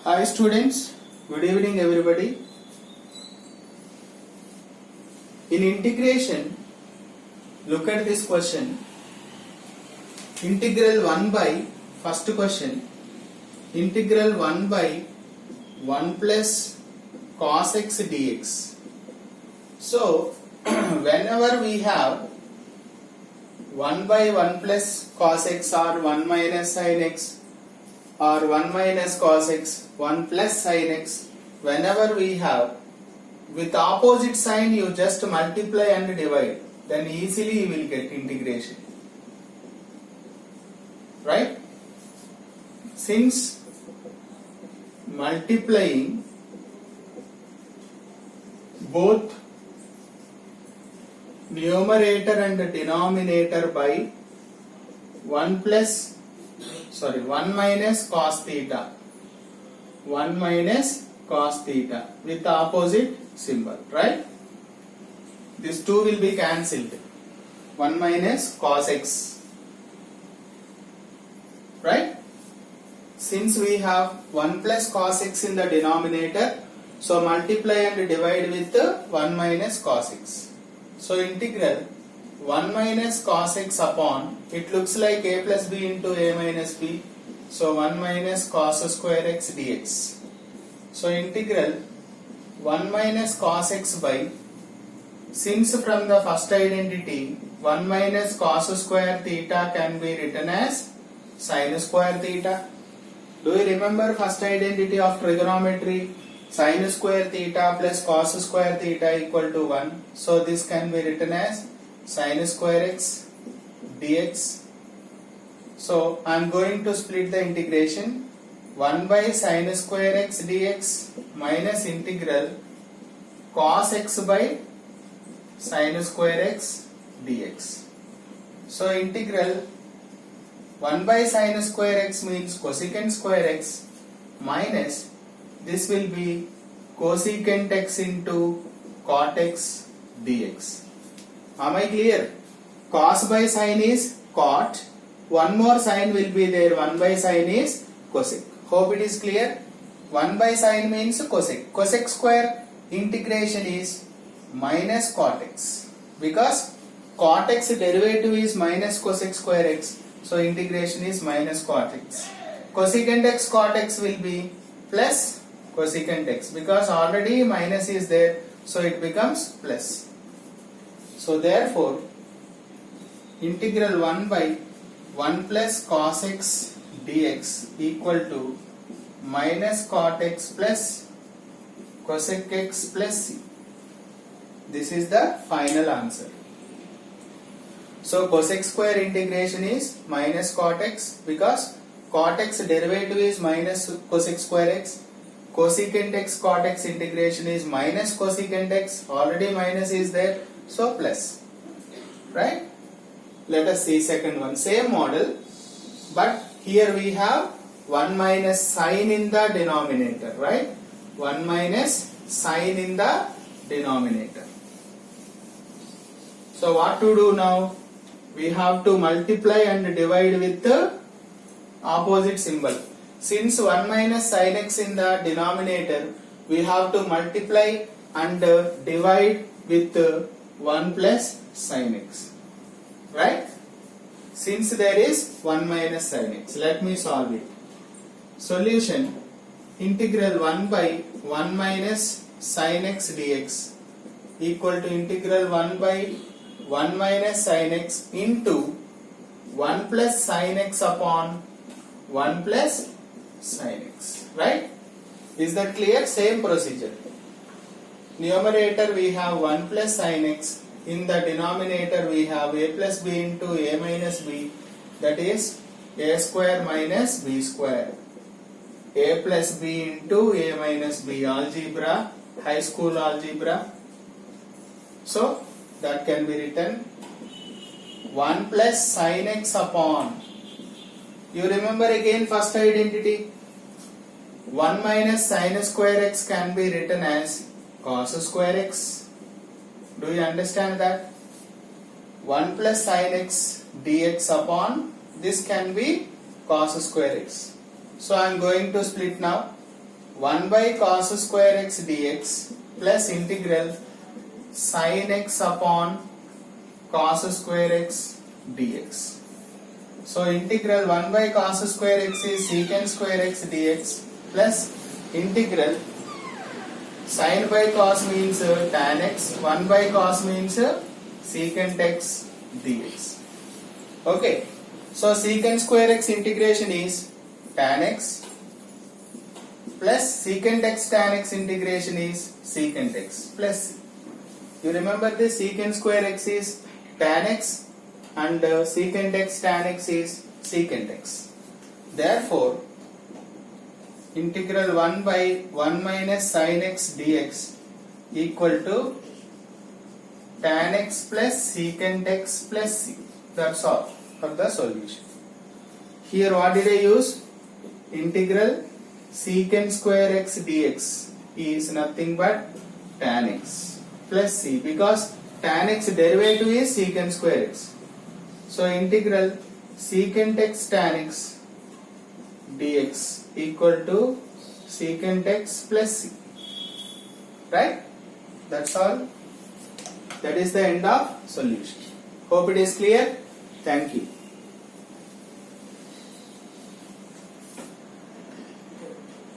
Hi students, good evening everybody. In integration, look at this question. Integral 1 by, first question, integral 1 by 1 plus cos x dx. So, whenever we have 1 by 1 plus cos x or 1 minus sin x or 1 minus cos x, 1 plus sin x, whenever we have with opposite sign you just multiply and divide, then easily you will get integration. Right? Since multiplying both numerator and denominator by 1 minus cos theta, 1 minus cos theta with the opposite symbol, right? These two will be cancelled. 1 minus cos x, right? Since we have 1 plus cos x in the denominator, so multiply and divide with 1 minus cos x. So integral 1 minus cos x upon, it looks like a plus b into a minus b, so 1 minus cos square x dx. So integral 1 minus cos x by, since from the first identity 1 minus cos square theta can be written as sin square theta. Do you remember first identity of trigonometry? Sin square theta plus cos square theta equal to 1. So this can be written as sin square x dx. So I am going to split the integration. 1 by sin square x dx minus integral cos x by sin square x dx. So integral 1 by sin square x means cosecant square x minus this will be cosecant x into cot x dx. Am I clear? Cos by sin is cot. One more sign will be there. 1 by sin is cosec. Hope it is clear. 1 by sin means cosec. Cosec square integration is minus cot x. Because cot x derivative is minus cosec square x. So integration is minus cot x. Cosecant x cot x will be plus cosecant x. Because already minus is there. So it becomes plus. So therefore integral 1 by 1 plus cos x dx equal to minus cot x plus cosec x plus c. This is the final answer. So cosec square integration is minus cot x because cot x derivative is minus cosec square x. Cosecant x cot x integration is minus cosecant x. Already minus is there. So plus. Right? Let us see second one. Same model, but here we have 1 minus sin in the denominator, right? 1 minus sin in the denominator. So what to do now? We have to multiply and divide with the opposite symbol. Since 1 minus sin x in the denominator, we have to multiply and divide with 1 plus sin x. Right? Since there is 1 minus sin x, let me solve it. Solution: integral 1 by 1 minus sin x dx equal to integral 1 by 1 minus sin x into 1 plus sin x upon 1 plus sin x. Right? Is that clear? Same procedure. Numerator we have 1 plus sin x. In the denominator we have a plus b into a minus b, that is a square minus b square. A plus b into a minus b, algebra, high school algebra. So that can be written 1 plus sin x upon, you remember again first identity, 1 minus sin square x can be written as cos square x. Do you understand that? 1 plus sin x dx upon, this can be cos square x. So I am going to split now. 1 by cos square x dx plus integral sin x upon cos square x dx. So integral 1 by cos square x is secant square x dx plus integral sin by cos means tan x, 1 by cos means secant x dx. Okay, so secant square x integration is tan x plus secant x tan x integration is secant x plus c. You remember this, secant square x is tan x and secant x tan x is secant x. Therefore, integral 1 by 1 minus sin x dx equal to tan x plus secant x plus c. That's all for the solution. Here what did I use? Integral secant square x dx is nothing but tan x plus c, because tan x derivative is secant square x. So integral secant x tan x dx equal to secant x plus c. Right? That's all. That is the end of solution. Hope it is clear. Thank you.